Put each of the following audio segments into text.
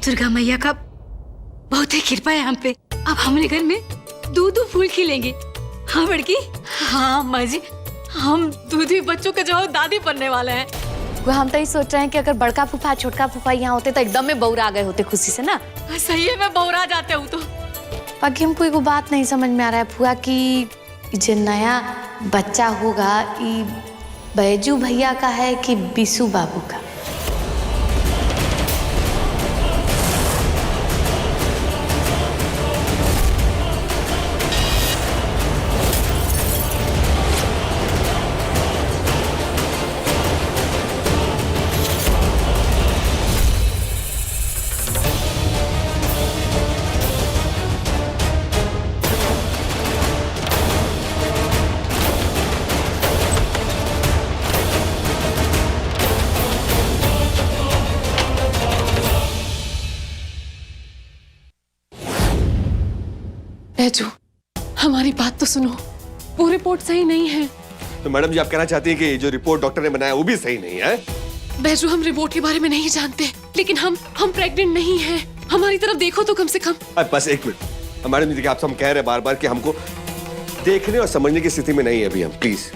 दुर्गा मैया का बहुत ही कृपा है हम पे। अब हमारे घर में दूध फूल खिलेंगे। हाँ बड़की। हाँ अम्मा जी, हम दूधी बच्चों के जो दादी बनने वाले हैं। वो हम तो ये सोच रहे हैं कि अगर बड़का फूफा छोटका फूफा यहाँ होते तो एकदम में बौरा गए होते खुशी से ना। सही है, मैं बौरा जाते हूँ तो। बाकी हमको एक बात नहीं समझ में आ रहा है फुआ कि जो नया बच्चा होगा ये बैजू भैया का है कि बिशु बाबू का। बैजू, हमारी बात तो सुनो, वो रिपोर्ट सही नहीं है। तो मैडम जी आप कहना चाहती हैं कि जो रिपोर्ट डॉक्टर ने बनाया वो भी सही नहीं है? बैजू, हम रिपोर्ट के बारे में नहीं जानते, लेकिन हम प्रेग्नेंट नहीं हैं। हमारी तरफ देखो तो कम से कम। बस एक मिनट मैडम जी, देखिए आपसे हम कह रहे हैं बार बार कि हमको देखने और समझने की स्थिति में नहीं है अभी हम, प्लीज।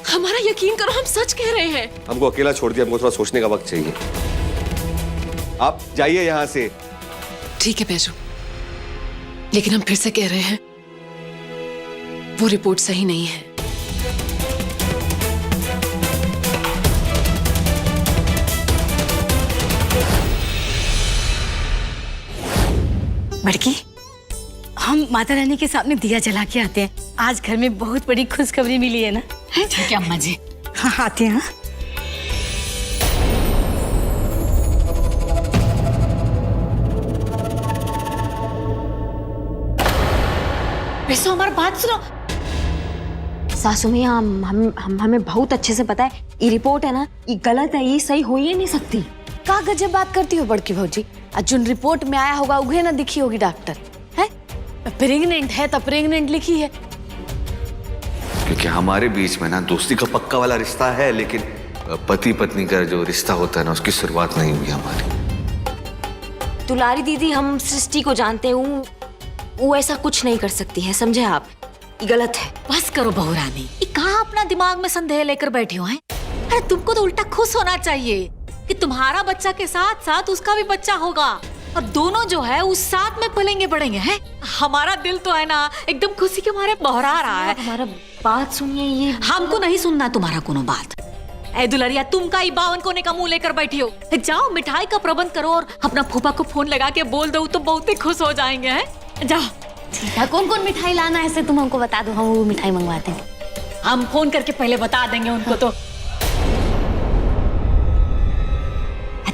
हमारा यकीन करो, हम सच कह रहे हैं। हमको अकेला छोड़ दिया, हमको थोड़ा सोचने का वक्त चाहिए। आप जाइए यहाँ से। ठीक है बैजू, लेकिन हम फिर से कह रहे हैं वो रिपोर्ट सही नहीं है। बड़की, हम माता रानी के सामने दिया जला के आते हैं। आज घर में बहुत बड़ी खुशखबरी मिली है ना। ठीक है अम्मा जी। हाँ आते हैं। वैसे हमारी बात सुनो। सासू मैया, हमें बहुत अच्छे से पता है ये रिपोर्ट है ना, ये गलत है, ये सही हो ही नहीं सकती। का गजब बात करती हो बड़की भौजी। अर्जुन रिपोर्ट में आया होगा उन्हें ना दिखी होगी डॉक्टर है। प्रेग्नेंट है तो प्रेग्नेंट लिखी है। क्योंकि हमारे बीच में ना दोस्ती का पक्का वाला रिश्ता है, लेकिन पति पत्नी का जो रिश्ता होता है ना उसकी शुरुआत नहीं हुई हमारी। दुलारी दीदी, हम सृष्टि को जानते हैं, वो ऐसा कुछ नहीं कर सकती है, समझे आप? ये गलत है। बस करो बहुरानी, ये कहाँ अपना दिमाग में संदेह लेकर बैठी हो हैं? अरे तुमको तो उल्टा खुश होना चाहिए कि तुम्हारा बच्चा के साथ साथ उसका भी बच्चा होगा और दोनों जो है उस साथ में पलेंगे बढ़ेंगे हैं। हमारा दिल तो है ना एकदम खुशी के मारे बहरा रहा है। हमारा बात सुनिए, ये हमको नहीं सुनना तुम्हारा कोनो बात। ए दुलरिया, तुम का 52 कोने का मुंह लेकर बैठी हो। जाओ मिठाई का प्रबंध करो और अपना फूफा को फोन लगा के बोल दो तो बहुत ही खुश हो जाएंगे हैं। जाओ। ठीक है, कौन कौन मिठाई लाना है ऐसे तुम हमको बता दो, हम वो मिठाई मंगवाते हैं। हम फोन करके पहले बता देंगे उनको। तो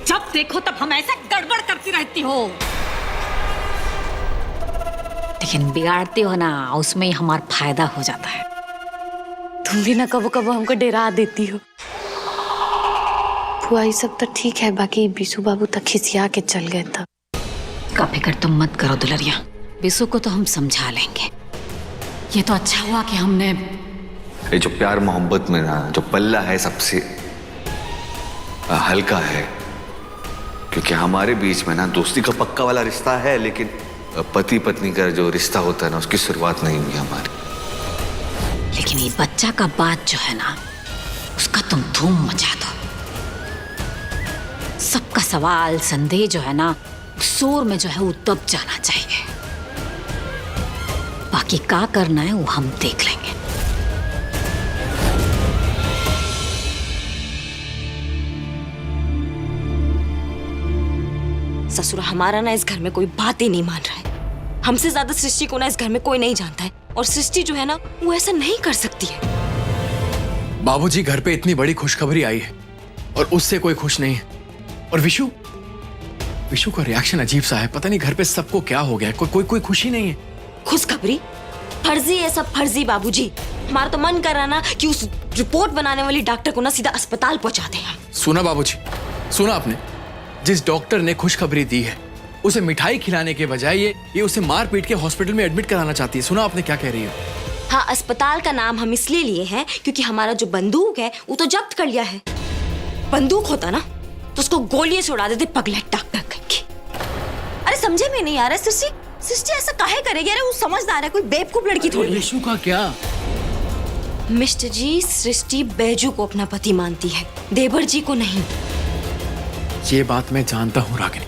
जब देखो तब हम ऐसा गड़बड़ करती रहती हो, लेकिन बिगाड़ती हो ना, उसमें हमारा फायदा हो जाता है। तुम भी ना कबो कबो हमको डरा देती हो। फुआ ये सब तो ठीक है, बाकी बिशु बाबू तक खिसिया के चल गए तब। का फिक्र तुम मत करो दुलरिया, बिशु को तो हम समझा लेंगे। ये तो अच्छा हुआ कि हमने ये जो प्यार मोहब्बत में ना जो पल्ला है सबसे हल्का है, क्योंकि हमारे बीच में ना दोस्ती का पक्का वाला रिश्ता है, लेकिन पति पत्नी का जो रिश्ता होता है ना उसकी शुरुआत नहीं हुई हमारी। लेकिन ये बच्चा का बात जो है ना उसका तुम धूम मचा दो। सबका सवाल संदेह जो है ना शोर में जो है वो दब जाना चाहिए। बाकी क्या करना है वो हम देख लेंगे। ससुर, हमारा ना इस घर में कोई बात ही नहीं मान रहा है। हमसे ज्यादा सृष्टि को ना इस घर में कोई नहीं जानता है, और सृष्टि जो है ना वो ऐसा नहीं कर सकती है। बाबूजी, घर पे इतनी बड़ी खुशखबरी आई है और उससे कोई खुश नहीं है। और विशु का रिएक्शन अजीब सा है। पता नहीं घर पे सबको क्या हो गया है, कोई खुशी नहीं है। खुशखबरी? फर्जी है सब, फर्जी बाबूजी। हमारा तो मन कर रहा ना कि उस रिपोर्ट बनाने वाली डॉक्टर को ना सीधा अस्पताल पहुंचा दें। सुना बाबूजी, सुना आपने? जिस डॉक्टर ने खुशखबरी दी है उसे मिठाई खिलाने के बजाय ये उसे मार पीट के हॉस्पिटल में एडमिट कराना चाहती है। सुना आपने क्या कह रही है? हाँ, अस्पताल का नाम हम इसलिए लिए हैं क्योंकि हमारा जो बंदूक है वो तो जब्त कर लिया है। बंदूक होता ना तो उसको गोलियों से उड़ा देते, पगलेट डॉक्टर की। समझे में नहीं आ रहा है सृष्टि, सृष्टि ऐसा काहे करेगी? अरे वो समझदार है, कोई बेवकूफ लड़की थोड़ी है। विशु का क्या? मिस्टर जी, सृष्टि बैजू को अपना पति मानती है, देवर जी को नहीं। ये बात मैं जानता हूँ रागिनी,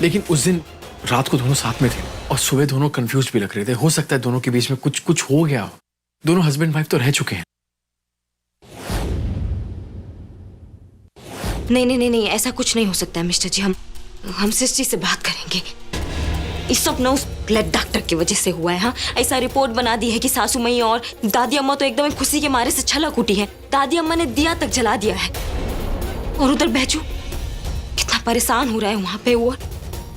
लेकिन उस दिन रात को दोनों साथ में थे और सुबह दोनों कंफ्यूज भी लग रहे थे। हो सकता है दोनों के बीच में कुछ हो गया हो। दोनों हस्बैंड वाइफ तो रह चुके हैं। नहीं, ऐसा कुछ नहीं हो सकता है मिस्टर जी। हम सृष्टि से बात करेंगे। इस सब ना उस ब्लड डॉक्टर की वजह से हुआ है। हाँ, ऐसा रिपोर्ट बना दी है कि सासू मई और दादी अम्मा तो एकदम खुशी के मारे से छलक उठी है। दादी अम्मा ने दिया तक जला दिया है और उधर बैजू कितना परेशान हो रहा है वहां पे। वो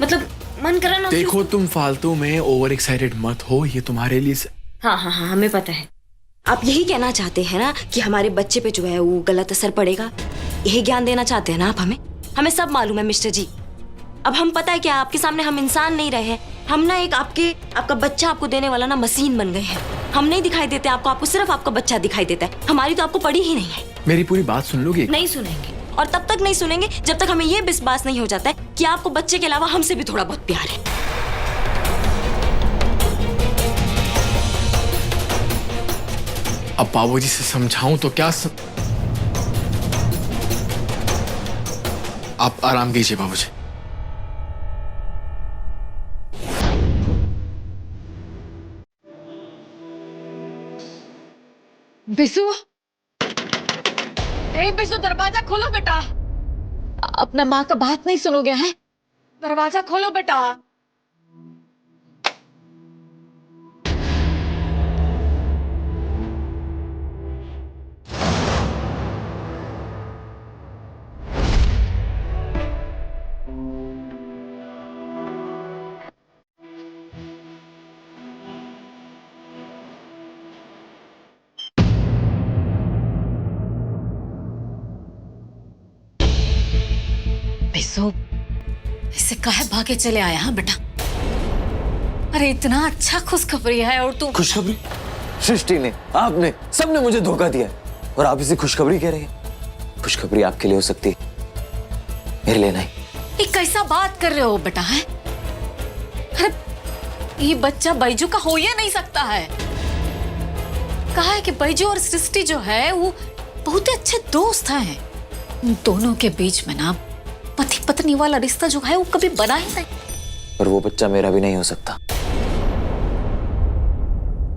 मतलब मन करा ना। देखो तुम फालतू में ओवर एक्साइटेड मत हो, ये तुम्हारे लिए हाँ, हमें पता है। आप यही कहना चाहते हैं ना कि हमारे बच्चे पे जो है वो गलत असर पड़ेगा, यही ज्ञान देना चाहते हैं ना आप हमें सब मालूम है मिस्टर जी। अब हम पता है क्या, आपके सामने हम इंसान नहीं रहे हैं, हम ना एक आपका बच्चा आपको देने वाला ना मशीन बन गए हैं। हम नहीं दिखाई देते आपको सिर्फ आपका बच्चा दिखाई देता है। हमारी तो आपको पड़ी ही नहीं है। मेरी पूरी बात सुन लोगे? नहीं सुनेंगे, और तब तक नहीं सुनेंगे जब तक हमें ये विश्वास नहीं हो जाता है कि आपको बच्चे के अलावा हमसे भी थोड़ा बहुत प्यार है। अब बाबूजी से समझाऊं तो क्या आप आराम कीजिए बाबूजी। बिसु, बिसु दरवाजा खोलो बेटा। अपना माँ का बात नहीं सुनोगे हैं? दरवाजा खोलो बेटा। बिसु, इससे काहे भागे चले आया? हाँ बेटा, अरे इतना अच्छा खुशखबरी है और तू। खुशखबरी? सृष्टि ने, आपने, सबने मुझे धोखा दिया है और आप इसे खुशखबरी कह रहे हैं। खुशखबरी आपके लिए हो सकती है, मेरे लिए नहीं। ये कैसा बात कर रहे हो बेटा? है अरे ये बच्चा बैजू का हो ही नहीं सकता है। कहा है कि बैजू और सृष्टि जो है वो बहुत ही अच्छे दोस्त हैं। उन दोनों के बीच में ना पति पत्नी वाला रिश्ता जो है वो कभी बना ही नहीं। पर वो बच्चा मेरा भी नहीं हो सकता।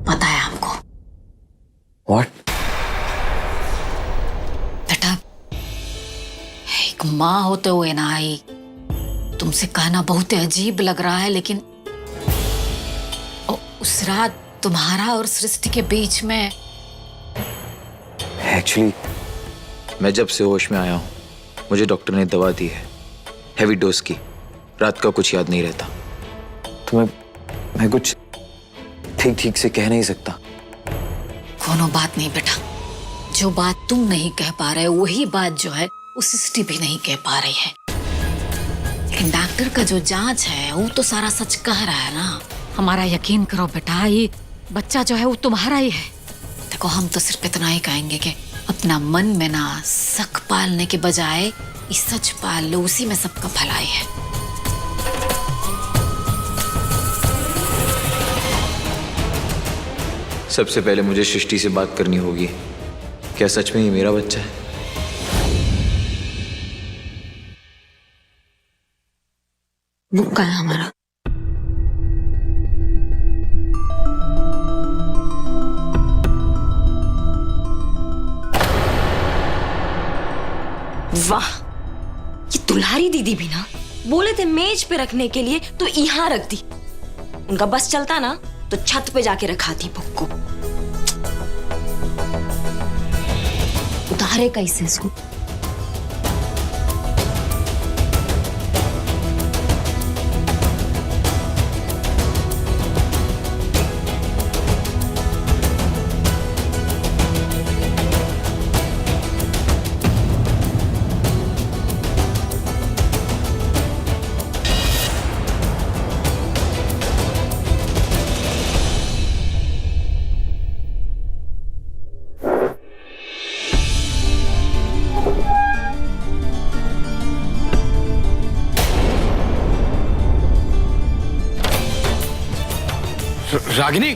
पता है हमको। What? बेटा, एक माँ होते हुए ना आई, तुमसे कहना बहुत अजीब लग रहा है, लेकिन उस रात तुम्हारा और सृष्टि के बीच में। एक्चुअली मैं जब से होश में आया हूँ, मुझे डॉक्टर ने दवा दी है, हेवी डोज की। रात का कुछ याद नहीं रहता, तो मैं कुछ ठीक से कह नहीं सकता। कोनो बात नहीं बेटा, जो बात तुम नहीं कह पा रहे वही बात जो है वो सृष्टि भी नहीं कह पा रही है। लेकिन डॉक्टर का जो जांच है वो तो सारा सच कह रहा है ना। हमारा यकीन करो बेटा, ये बच्चा जो है वो तुम्हारा ही है। देखो, हम तो सिर्फ इतना ही कहेंगे कि अपना मन में ना शक पालने के बजाय ये सच पाल लो, उसी में सबका भलाई है। सबसे पहले मुझे सृष्टि से बात करनी होगी। क्या सच में ये मेरा बच्चा है? वो कहाँ है हमारा? वाह, ये दुल्हारी दीदी भी ना बोले थे मेज पे रखने के लिए तो यहाँ रख दी। उनका बस चलता ना तो छत पे जाके रखा थी बुक को। उतारे कैसे इसको? रागिनी,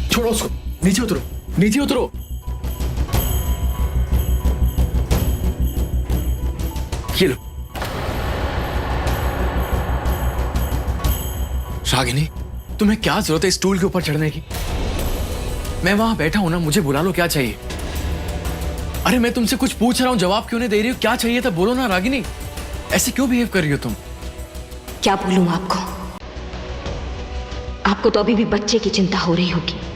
छोड़ो उसको, नीचे उतरो, नीचे उतरो। ये लो। रागिनी, तुम्हें क्या जरूरत है इस स्टूल के ऊपर चढ़ने की? मैं वहां बैठा हूं ना, मुझे बुला लो, क्या चाहिए? अरे मैं तुमसे कुछ पूछ रहा हूं, जवाब क्यों नहीं दे रही हो? क्या चाहिए था बोलो ना रागिनी, ऐसे क्यों बिहेव कर रही हो तुम? क्या बोलूं आपको? आपको तो अभी भी बच्चे की चिंता हो रही होगी।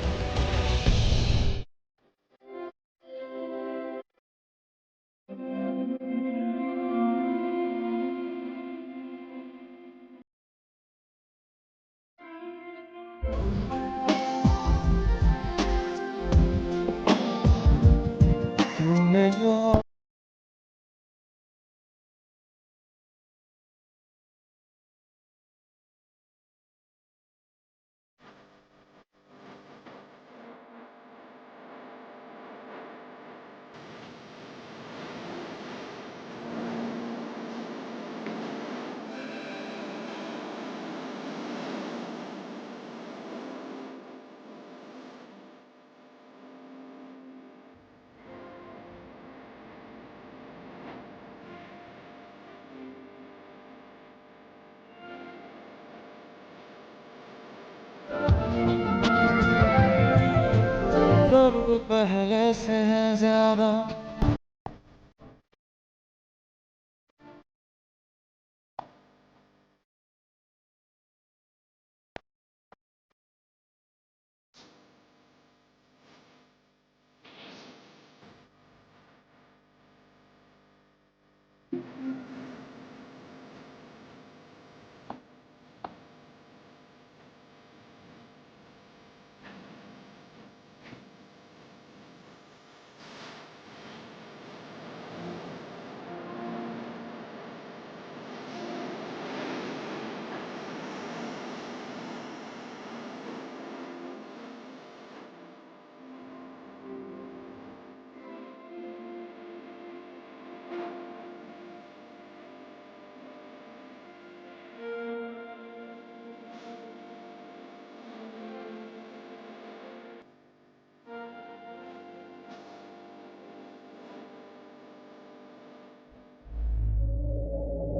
पहले से है ज्यादा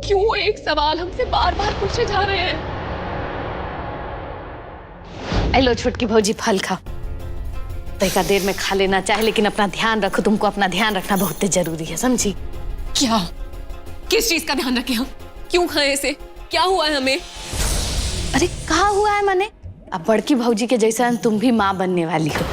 क्यों एक सवाल हमसे बार बार पूछे जा रहे हैं? लो छुटकी भौजी, फल खाओ। तैका देर में खा लेना चाहे, लेकिन अपना ध्यान रखो, तुमको अपना ध्यान रखना बहुत जरूरी है, समझी? क्या? किस चीज का ध्यान रखें हम? क्यों खाएं इसे? क्या हुआ है हमें? अरे कहा हुआ है मने, अब बड़की भौजी के जैसा तुम भी माँ बनने वाली हो,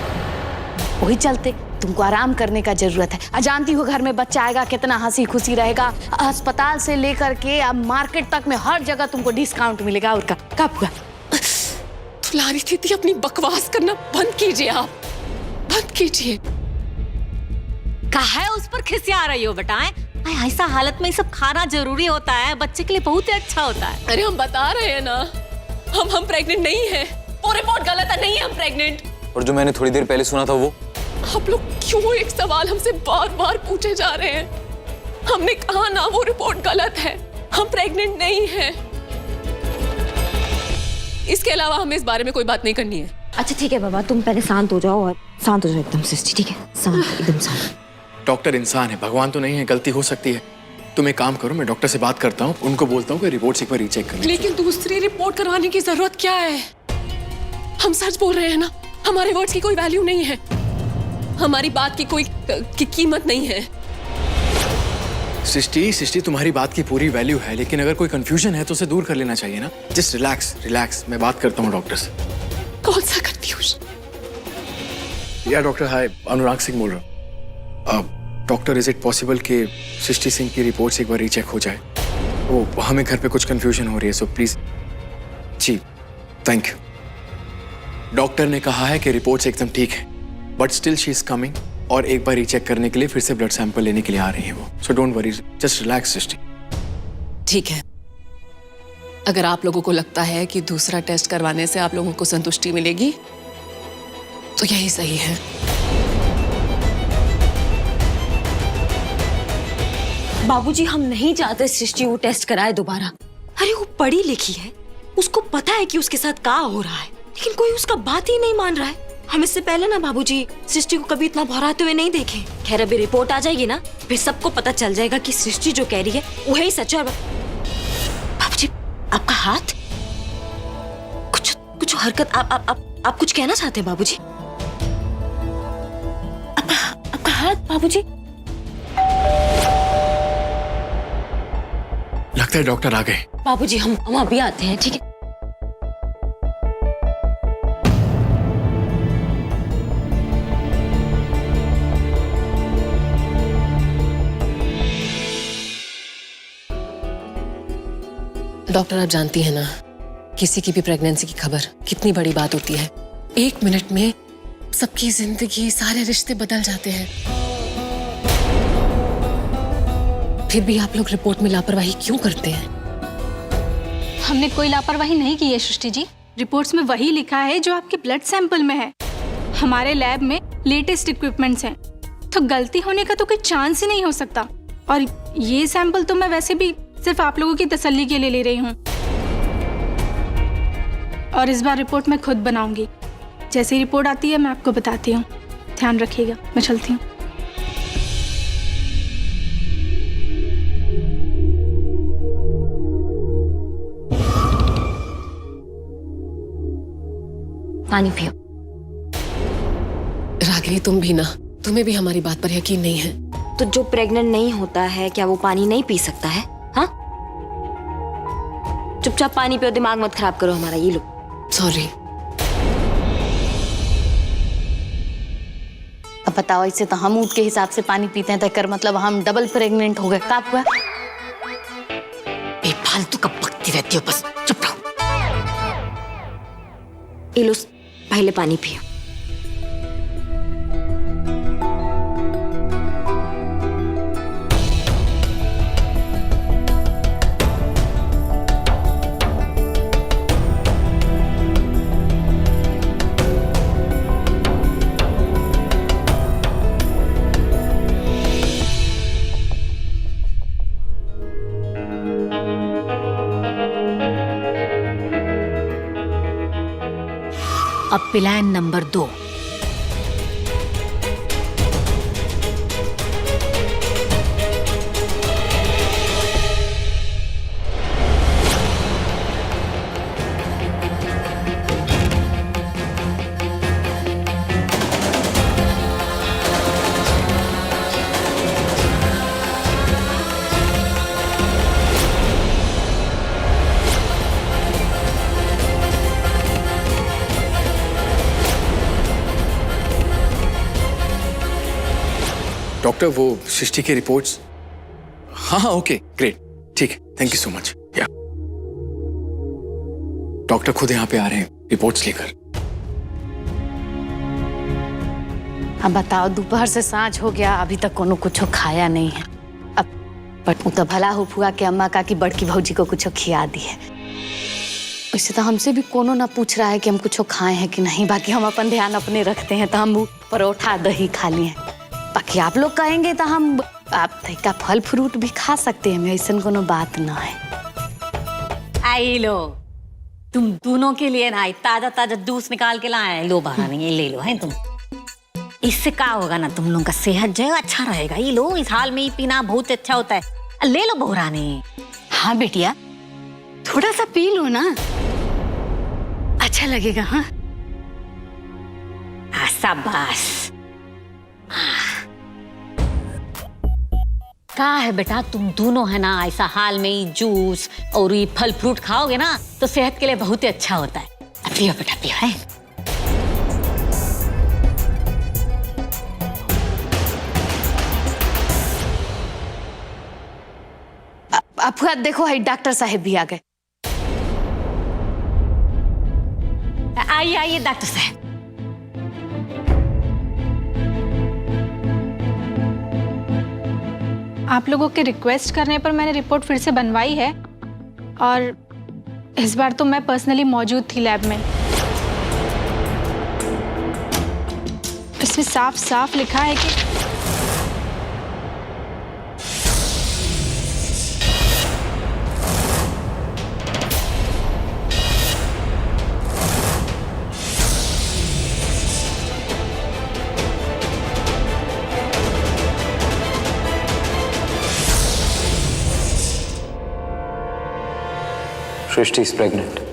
वही चलते तुमको आराम करने का जरूरत है। जानती हो घर में बच्चा आएगा कितना हंसी खुशी रहेगा, अस्पताल से लेकर के अब मार्केट तक में हर जगह तुमको डिस्काउंट मिलेगा। और का हुआ? दुलारी दीदी, अपनी बकवास करना बंद कीजिए, आप बंद कीजिए। काहे उस पर खिसिया रही हो बेटा? ऐसा हालत में ये सब खाना जरूरी होता है, बच्चे के लिए बहुत ही अच्छा होता है। अरे हम बता रहे हैं ना, हम प्रेग्नेंट नहीं है, वो रिपोर्ट गलत है, नहीं है हम प्रेग्नेंट। और जो मैंने थोड़ी देर पहले सुना था वो? आप लोग क्यों एक सवाल हमसे बार बार पूछे जा रहे हैं? हमने कहा ना वो रिपोर्ट गलत है, हम प्रेग्नेंट नहीं हैं। इसके अलावा हमें इस बारे में कोई बात नहीं करनी है। अच्छा ठीक है बाबा, तुम पहले शांत हो जाओ, और शांत हो जाओ एकदम सृष्टि, ठीक है? शांत, एकदम शांत। डॉक्टर इंसान है, भगवान तो नहीं है, गलती हो सकती है। तुम एक काम करो, मैं डॉक्टर से बात करता हूँ, उनको बोलता हूँ कि रिपोर्ट एक बार रीचेक कर लें। लेकिन दूसरी रिपोर्ट करवाने की जरूरत क्या है? हम सच बोल रहे हैं ना, हमारे वर्ड्स की कोई वैल्यू नहीं है, हमारी बात की कोई कीमत नहीं है। सृष्टि, तुम्हारी बात की पूरी वैल्यू है, लेकिन अगर कोई कंफ्यूजन है तो उसे दूर कर लेना चाहिए ना। जस्ट रिलैक्स, मैं बात करता हूँ डॉक्टर से। कौन सा कंफ्यूजन? या डॉक्टर, हाय, अनुराग सिंह बोल रहा हूँ। डॉक्टर, इज इट पॉसिबल कि सृष्टि सिंह की रिपोर्ट एक बार रीचेक हो जाए? वो हमें घर पे कुछ कंफ्यूजन हो रही है, सो प्लीज। जी थैंक यू। डॉक्टर ने कहा है कि रिपोर्ट्स एकदम ठीक है, but still she is coming, और एक बार रीचेक करने के लिए फिर से ब्लड सैंपल लेने के लिए आ रही है वो। So don't worry, just relax Srishti. ठीक है, अगर आप लोगों को लगता है कि दूसरा टेस्ट करवाने से आप लोगों को संतुष्टि मिलेगी तो यही सही है। बाबूजी हम नहीं चाहते सृष्टि वो टेस्ट कराए दोबारा। अरे वो पढ़ी लिखी है, उसको पता है कि उसके साथ क्या हो रहा है, लेकिन कोई उसका बात ही नहीं मान रहा है। हम इससे पहले ना बाबूजी सृष्टि को कभी इतना भौराते हुए नहीं देखे। खैर अभी रिपोर्ट आ जाएगी ना, फिर सबको पता चल जाएगा कि सृष्टि जो कह रही है वही सच है। बाबूजी आपका हाथ, कुछ हरकत, आप कुछ कहना चाहते हैं बाबूजी? आपका हाथ बाबूजी। लगता है डॉक्टर आ गए। बाबूजी हम अभी आते हैं, ठीक है? डॉक्टर आप जानती हैं ना, किसी की भी प्रेगनेंसी की खबर कितनी बड़ी बात होती है। 1 मिनट में सबकी जिंदगी, सारे रिश्ते बदल जाते हैं। फिर भी आप लोग रिपोर्ट में लापरवाही क्यों करते हैं? हमने कोई लापरवाही नहीं की है सृष्टि जी। रिपोर्ट्स में वही लिखा है जो आपके ब्लड सैंपल में है। हमारे लैब में लेटेस्ट इक्विपमेंट्स हैं, तो गलती होने का तो कोई चांस ही नहीं हो सकता। और ये सैंपल तो मैं वैसे भी सिर्फ आप लोगों की तसल्ली के लिए ले रही हूँ। और इस बार रिपोर्ट मैं खुद बनाऊंगी। जैसी रिपोर्ट आती है मैं आपको बताती हूँ। ध्यान रखिएगा, मैं चलती हूँ। पानी पियो। रागिनी तुम भी ना, तुम्हें भी हमारी बात पर यकीन नहीं है। तो जो प्रेग्नेंट नहीं होता है क्या वो पानी नहीं पी सकता है? हाँ, चुपचाप पानी पियो, दिमाग मत खराब करो हमारा। ये लो। सॉरी। अब बताओ, इससे तो हम ऊँट के हिसाब से पानी पीते हैं, तो कर मतलब हम डबल प्रेग्नेंट हो गए। का हुआ? बेफालतू का बकती रहती हो, बस चुप रहो। ये लो, पहले पानी पियो। अब प्लान नंबर 2। डॉक्टर वो सृष्टि की रिपोर्ट्स। हाँ ओके ग्रेट, ठीक है, थैंक यू सो मच। या डॉक्टर खुद यहाँ पे आ रहे हैं रिपोर्ट्स लेकर। अब बताओ, दोपहर से सांझ हो गया, अभी तक कोनो कुछ खाया नहीं है। अब बट तो भला हो फुआ के अम्मा का कि बड़की भौजी को कुछ खिया दी है। वैसे तो हमसे भी कोनो ना पूछ रहा है कि हम कुछ खाए हैं कि नहीं। बाकी हम अपन ध्यान अपने रखते हैं, तो हम परोठा दही खा लिए। बाकी आप लोग कहेंगे तो हम आप का फल फ्रूट भी खा सकते हैं, ऐसा कोनो बात ना है। आई लो, तुम दोनों के लिए ना ताजा ताजा जूस निकाल के लाए। लो महारानी, ये ले लो है तुम। इससे क्या होगा ना, तुम लोगों का सेहत जो है अच्छा रहेगा। ये लो, इस हाल में ही पीना बहुत अच्छा होता है। ले लो बहुरानी। हाँ बेटिया, थोड़ा सा पी लो ना, अच्छा लगेगा। हाँ शाबाश। क्या है बेटा, तुम दोनों है ना ऐसा हाल में ही जूस और ये फल फ्रूट खाओगे ना तो सेहत के लिए बहुत ही अच्छा होता है। पियो बेटा पियो है। अफुआ देखो, है डॉक्टर साहब भी आ गए। आइए आइए डॉक्टर साहब। आप लोगों के रिक्वेस्ट करने पर मैंने रिपोर्ट फिर से बनवाई है, और इस बार तो मैं पर्सनली मौजूद थी लैब में। इसमें साफ साफ लिखा है कि सृष्टि इज प्रेग्नेंट।